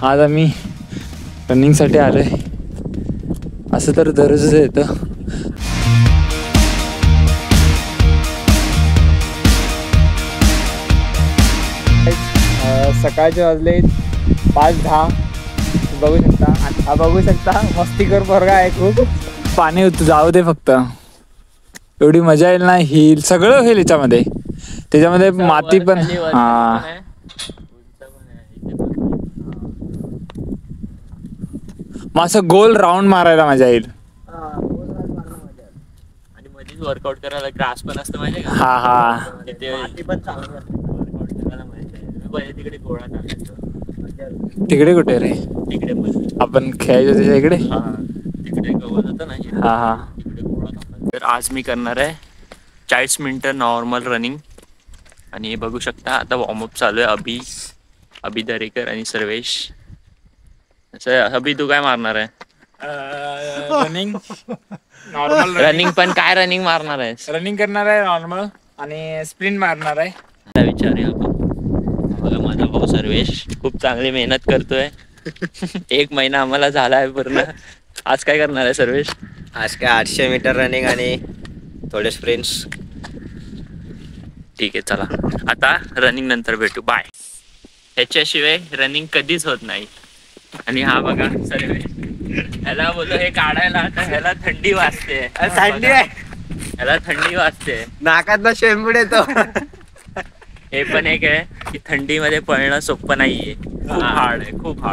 आज आम्ही रनिंगसाठी आलो आहे. असं तर दररोजच येतं. सकाळचे वाजले 5:10. बघू शकता, हा बघू शकता मस्तीखोर पोरगा आहे खूप. पाणी जाऊ दे फक्त, एवढी मजा येईल ना. हिल सगळं होईल याच्यामध्ये, त्याच्यामध्ये माती पण. हा मग असं गोल राऊंड मारायला मजा येईल. आणि मध्येच वर्कआउट करायला ग्रास पण असतं माहिती का. हा हा माती पण चांगली असते वर्कआउट करायला माहिती आहे. मी पहिले तिकडे गोळा टाकायचो. तिकडे कुठे रे? तिकडे आपण खेळायचो त्याच्या इकडे. तिकडे गवत होतं ना. हा हा. तिकडे गोळा टाकायचो. तर आज मी करणार आहे 40 मिनिटं नॉर्मल रनिंग. आणि हे बघू शकता आता वॉर्मअप चालू आहे. अभि दरेकर आणि सर्वेश. अभि तू काय मारणार आहे? Running normal. रनिंग पण काय रनिंग मारणार आहे? रनिंग करणार आहे नॉर्मल आणि स्प्रिंट मारणार आहे. विचारूया बघा माझा भाऊ सर्वेश खूप चांगली मेहनत करतोय. 1 महिना आम्हाला झाला आहे पूर्ण. आज काय करणार आहे सर्वेश? आज काय 800 मीटर रनिंग आणि थोडे स्प्रिंट्स. ठीक आहे चला, आता रनिंग नंतर भेटू. बाय. ह्याच्याशिवाय रनिंग कधीच होत नाही. आणि हा बघा सर्वेश, ह्याला बोलतो हे काढायला, आता ह्याला थंडी वाजते. थंडी आहे, ह्याला थंडी वाजते, नाकात ना शेंबूड येतो. हे पण एक आहे की थंडीमध्ये पळणं सोपं नाहीये. खूप हार्ड आहे, खूप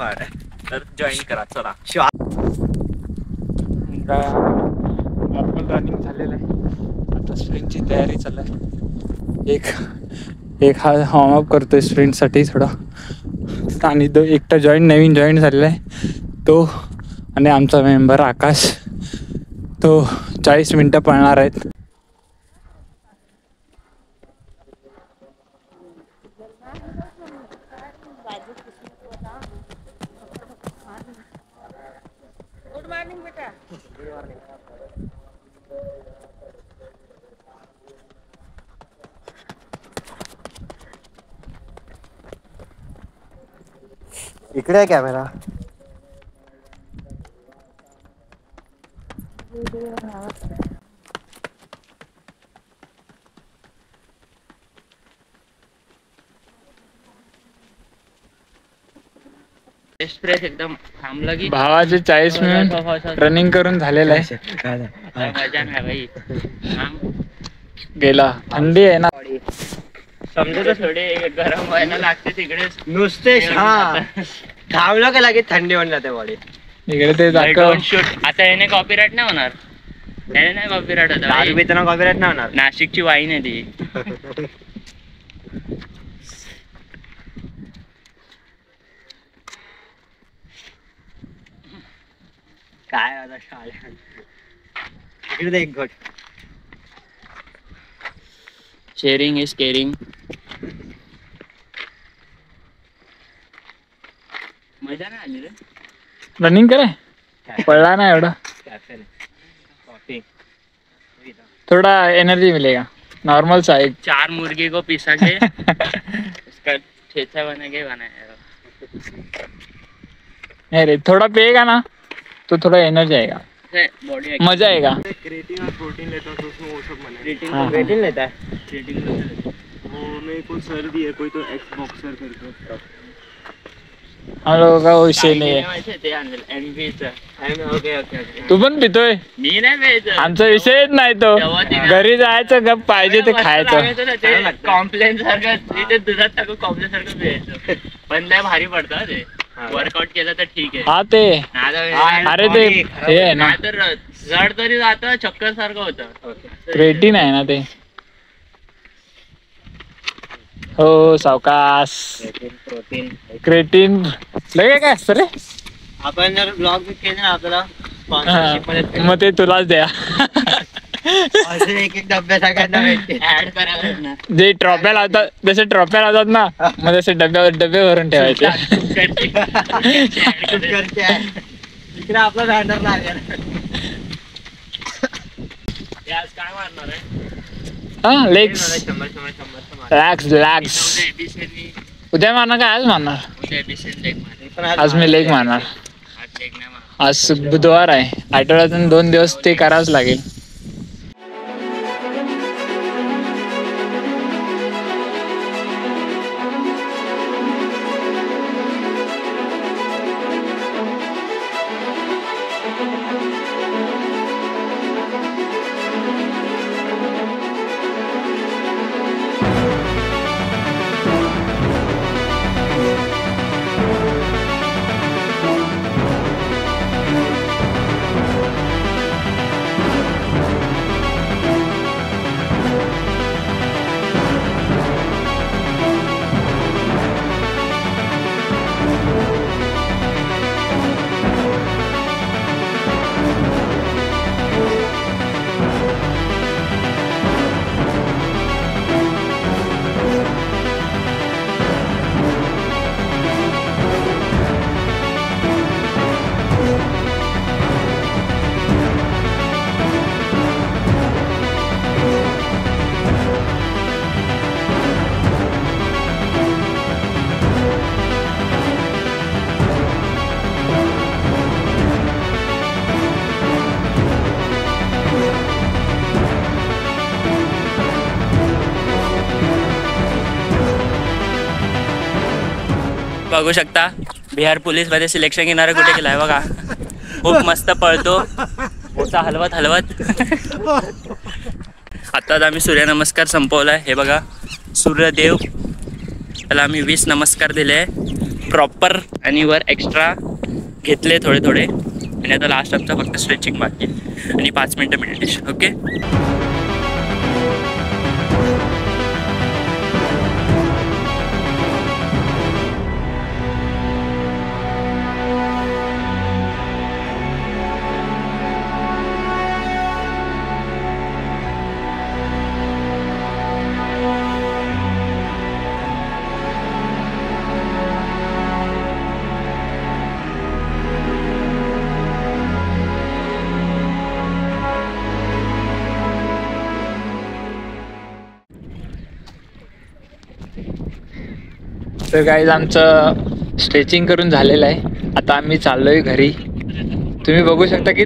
हार्ड आहे. तर जॉईन करा चला. नॉर्मल रनिंग झालेलं आहे, आता स्प्रिंटची तयारी चालू आहे. एक हा वॉर्मअप करतोय स्प्रिंटसाठी थोडा. आणि तो एकटा नवीन जॉईन झालेला आहे तो. आणि आमचा मेंबर आकाश, तो 40 मिनटं पळणार आहेत. गुड मॉर्निंग बेटा. इकडे आहे कॅमेरा. एक्सप्रेस एकदम थांबला की भावाचे 40 मिनिट रनिंग करून झालेलं आहे. मजा नाही भाई. गेला, थंडी आहे ना. समजा थोडे गरम व्हायला लागते तिकडे नुसते थांबलं का लागेल थंडी होऊन जाते बॉडी. इकडे ते शूट. आता याने कॉपीराइट नाही होणार. याने नाही कॉपीराइट होता. दारू पिताना कॉपीराइट नाही होणार. नाशिकची वाईन आहे ती. काय आता इकडे एक घट. Sharing is caring. मजा नाही आली रे रनिंग करे, पडला ना एवढा. थोड़ा एनर्जी मिलेगा. नॉर्मल सा एक 4 मुर्गी को पिसा के उसका ठेचा बना के बनाया. नहीं रे, थोड़ा पिएगा ना तो थोड़ा एनर्जी आएगा, बॉडी मजा आएगा. क्रिएटिन और प्रोटीन लेता हूँ तो उसमें वो सब बना. हाँ, क्रिएटिन लेता है. वो मेरे को सर भी है, कोई तो एक्स बॉक्सर करके. हम लोगों का वो विषय नहीं है. तू पण पितोय? मी नाही प्यायचं. आमचा विषयच नाही तो. घरी जायचं, गप पाहिजे ते खायचं. कॉम्प्लेन सारखं तिथे दुधात टाकून कॉम्प्लेन सारखं प्यायचं. पण लय भारी पडतं ते. वर्कआउट केलं तर ठीक आहे. हा ते, अरे ते हे आहे ना, तर जड तरी जातं, चक्कर सारखं होतं. क्रेटिन आहे ना ते. हो सावकाश. प्रोटीन क्रेटिन लगे काय असतं रे? आपण जर ब्लॉग केले ना आपल्याला स्पॉन्सरशिप मग ते तुलाच द्या. असे एक डब्बे सगळ्यांना भेटते. ऍड करायला ना. जे ट्रॉफ्या लावतात, जसे ट्रॉफ्या लावतात ना, मग तसे डबे भरून ठेवायचे. इकडे आपला बॅनर लागेल. आज काय मारणार आहे? हा लेग्स. 100 लॅग्स. उद्या मारणार का आज मारणार? उद्या बिसेल लेग मार. पण आज मी लेग मारणार. आज लेग नाही मार. आज बुधवार आहे, आठवड्यातून 2 दिवस ते करावंच लागेल. बघू शकता बिहार पोलीस मध्ये सिलेक्शन घेणारा कुठे गेलाय बघा. खूप मस्त पळतो, ओसा हलवत हलवत. आताच आम्ही सूर्यनमस्कार संपवलाय. हे बघा सूर्यदेव, त्याला आम्ही 20 नमस्कार दिले प्रॉपर आणि वर एक्स्ट्रा घेतले थोडे थोडे. आणि आता लास्ट आमचा फक्त स्ट्रेचिंग बाकी आणि 5 मिनिटं मेडिटेशन. ओके. तर गाईज आमचं स्ट्रेचिंग करून झालेलं आहे. आता आम्ही चाललोय घरी. तुम्ही बघू शकता की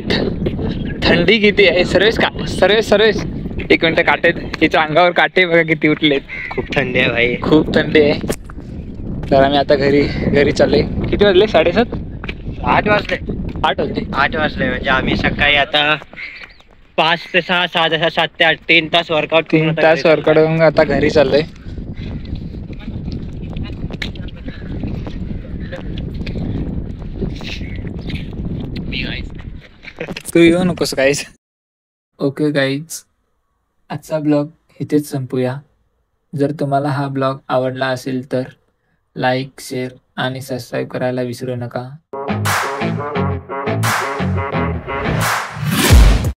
थंडी किती आहे. सर्वेश 1 मिनिट काटे, हिच्या अंगावर काटे बघा किती उठलेत. खूप थंडी आहे भाई, खूप थंडी आहे. तर आम्ही आता घरी चाललोय. किती वाजले? 7:30? 8 वाजले. 8 वाजले. 8 वाजले म्हणजे आम्ही सकाळी आता 5 ते 6, 6 ते 7 ते 8 3 तास वर्कआउट. 3 तास वर्कआउट करून आता घरी चाललोय. तू येऊ नकोस गाईज. ओके गाईज, आजचा ब्लॉग इथेच संपूया. जर तुम्हाला हा ब्लॉग आवडला असेल तर लाईक, शेअर आणि सबस्क्राईब करायला विसरू नका.